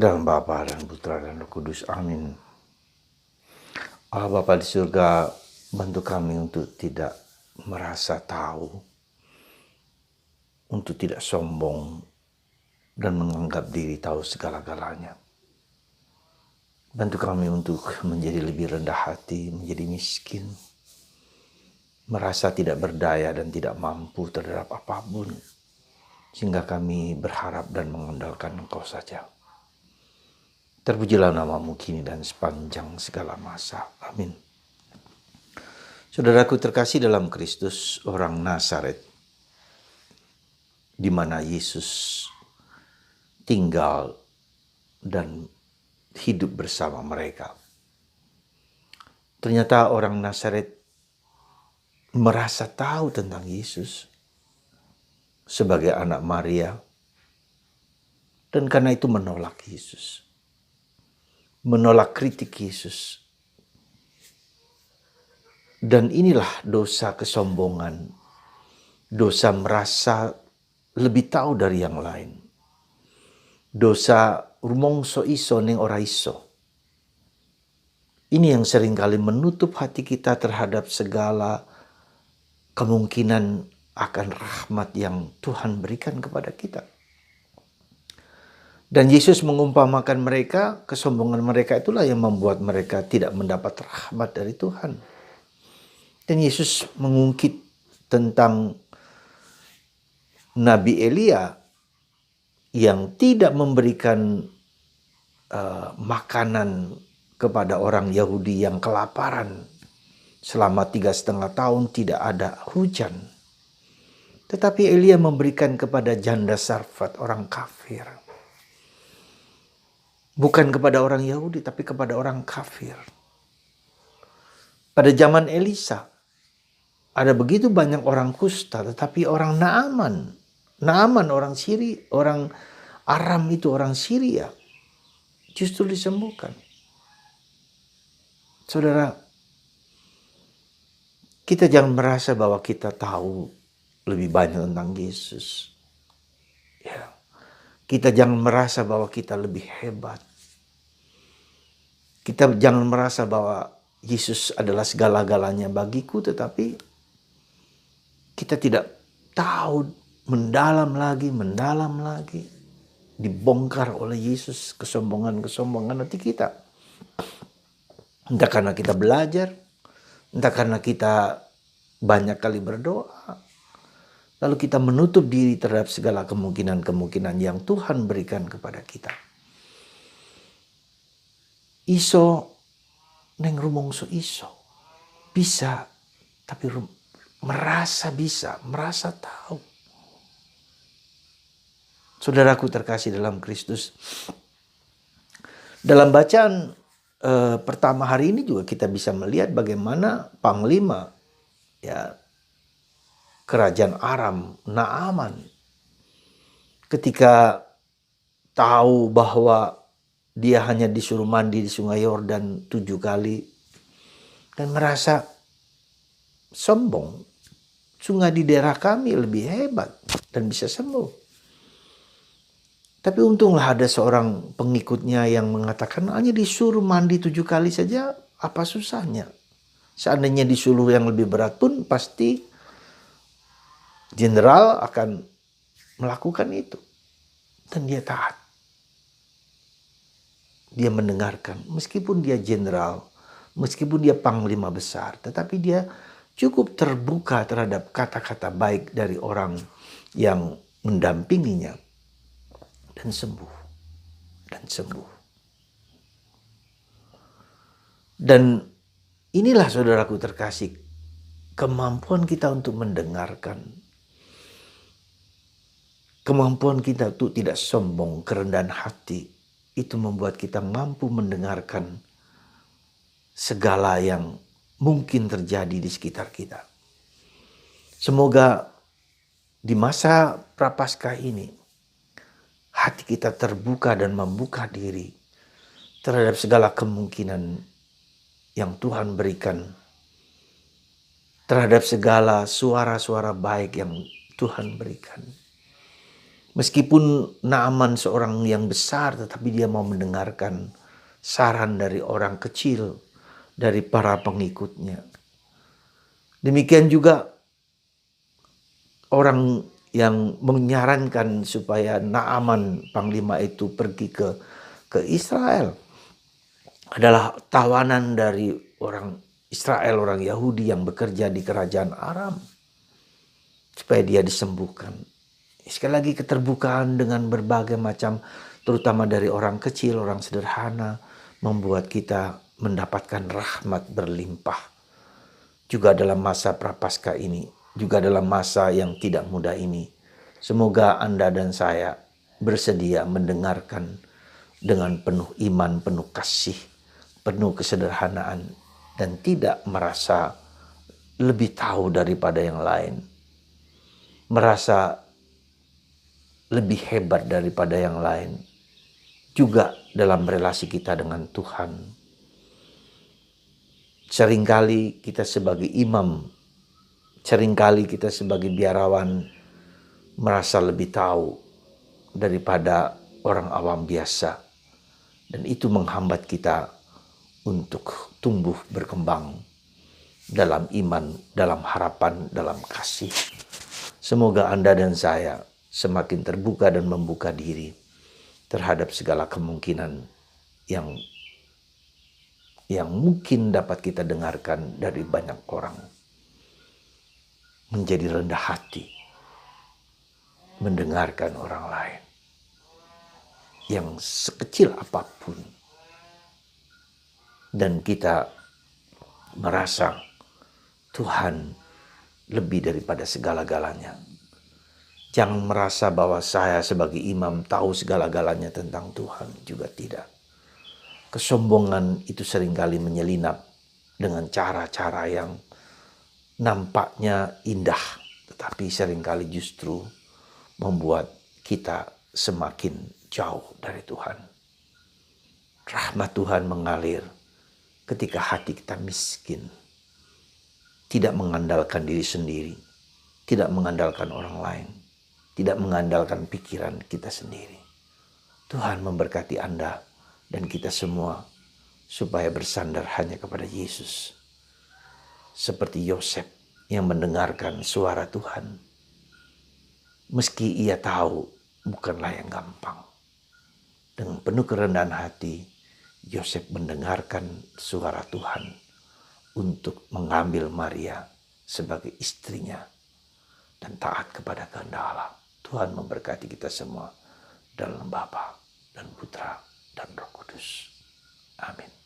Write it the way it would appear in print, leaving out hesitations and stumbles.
Dalam Bapa dan Putra dan Roh Kudus. Amin. Allah Bapa di surga, bantu kami untuk tidak merasa tahu, untuk tidak sombong dan menganggap diri tahu segala-galanya. Bantu kami untuk menjadi lebih rendah hati, menjadi miskin, merasa tidak berdaya dan tidak mampu terhadap apapun, sehingga kami berharap dan mengandalkan Engkau saja. Terpujilah namamu kini dan sepanjang segala masa. Amin. Saudaraku terkasih dalam Kristus, orang Nazaret, di mana Yesus tinggal dan hidup bersama mereka. Ternyata orang Nazaret merasa tahu tentang Yesus sebagai anak Maria, dan karena itu menolak Yesus, menolak kritik Yesus. Dan inilah dosa kesombongan, dosa merasa lebih tahu dari yang lain, dosa rumongso iso ning ora iso. Ini yang seringkali menutup hati kita terhadap segala kemungkinan akan rahmat yang Tuhan berikan kepada kita. Dan Yesus mengumpamakan mereka, kesombongan mereka itulah yang membuat mereka tidak mendapat rahmat dari Tuhan. Dan Yesus mengungkit tentang Nabi Elia yang tidak memberikan makanan kepada orang Yahudi yang kelaparan selama 3,5 tahun, tidak ada hujan. Tetapi Elia memberikan kepada janda Sarfat, orang kafir. Bukan kepada orang Yahudi, tapi kepada orang kafir. Pada zaman Elisa, ada begitu banyak orang kusta, tetapi orang Naaman orang orang Aram itu orang Syria, justru disembuhkan. Saudara, kita jangan merasa bahwa kita tahu lebih banyak tentang Yesus. Ya. Kita jangan merasa bahwa kita lebih hebat. Kita jangan merasa bahwa Yesus adalah segala-galanya bagiku, tetapi kita tidak tahu mendalam lagi, dibongkar oleh Yesus kesombongan hati kita. Entah karena kita belajar, entah karena kita banyak kali berdoa, lalu kita menutup diri terhadap segala kemungkinan yang Tuhan berikan kepada kita. Iso neng rumongso iso, bisa, tapi merasa tahu. Saudaraku terkasih dalam Kristus, dalam bacaan pertama hari ini juga kita bisa melihat bagaimana panglima kerajaan Aram, Naaman, ketika tahu bahwa dia hanya disuruh mandi di sungai Yordan 7 kali dan merasa sombong. Sungai di daerah kami lebih hebat dan bisa sembuh. Tapi untunglah ada seorang pengikutnya yang mengatakan hanya disuruh mandi 7 kali saja, apa susahnya? Seandainya disuruh yang lebih berat pun pasti jenderal akan melakukan itu. Dan dia taat. Dia mendengarkan, meskipun dia jenderal, meskipun dia panglima besar, tetapi dia cukup terbuka terhadap kata-kata baik dari orang yang mendampinginya. Dan sembuh. Dan inilah saudaraku terkasih, kemampuan kita untuk mendengarkan, kemampuan kita untuk tidak sombong, kerendahan hati, itu membuat kita mampu mendengarkan segala yang mungkin terjadi di sekitar kita. Semoga di masa Prapaskah ini, hati kita terbuka dan membuka diri terhadap segala kemungkinan yang Tuhan berikan, terhadap segala suara-suara baik yang Tuhan berikan. Meskipun Naaman seorang yang besar, tetapi dia mau mendengarkan saran dari orang kecil, dari para pengikutnya. Demikian juga orang yang menyarankan supaya Naaman panglima itu pergi ke Israel adalah tawanan dari orang Israel, orang Yahudi yang bekerja di kerajaan Aram, supaya dia disembuhkan. Sekali lagi keterbukaan dengan berbagai macam, terutama dari orang kecil, orang sederhana, membuat kita mendapatkan rahmat berlimpah. Juga dalam masa prapaskah ini, juga dalam masa yang tidak mudah ini. Semoga Anda dan saya bersedia mendengarkan dengan penuh iman, penuh kasih, penuh kesederhanaan, dan tidak merasa lebih tahu daripada yang lain. Merasa lebih hebat daripada yang lain. Juga dalam relasi kita dengan Tuhan. Seringkali kita sebagai imam, seringkali kita sebagai biarawan merasa lebih tahu daripada orang awam biasa. Dan itu menghambat kita untuk tumbuh berkembang dalam iman, dalam harapan, dalam kasih. Semoga Anda dan saya semakin terbuka dan membuka diri terhadap segala kemungkinan yang mungkin dapat kita dengarkan dari banyak orang. Menjadi rendah hati mendengarkan orang lain yang sekecil apapun, dan kita merasa Tuhan lebih daripada segala-galanya. Jangan merasa bahwa saya sebagai imam tahu segala-galanya tentang Tuhan, juga tidak. Kesombongan itu seringkali menyelinap dengan cara-cara yang nampaknya indah, tetapi seringkali justru membuat kita semakin jauh dari Tuhan. Rahmat Tuhan mengalir ketika hati kita miskin, tidak mengandalkan diri sendiri, tidak mengandalkan orang lain, tidak mengandalkan pikiran kita sendiri. Tuhan memberkati Anda dan kita semua supaya bersandar hanya kepada Yesus. Seperti Yosef yang mendengarkan suara Tuhan. Meski ia tahu bukanlah yang gampang. Dengan penuh kerendahan hati, Yosef mendengarkan suara Tuhan untuk mengambil Maria sebagai istrinya dan taat kepada kehendak Allah. Tuhan memberkati kita semua dalam Bapa dan Putra dan Roh Kudus. Amin.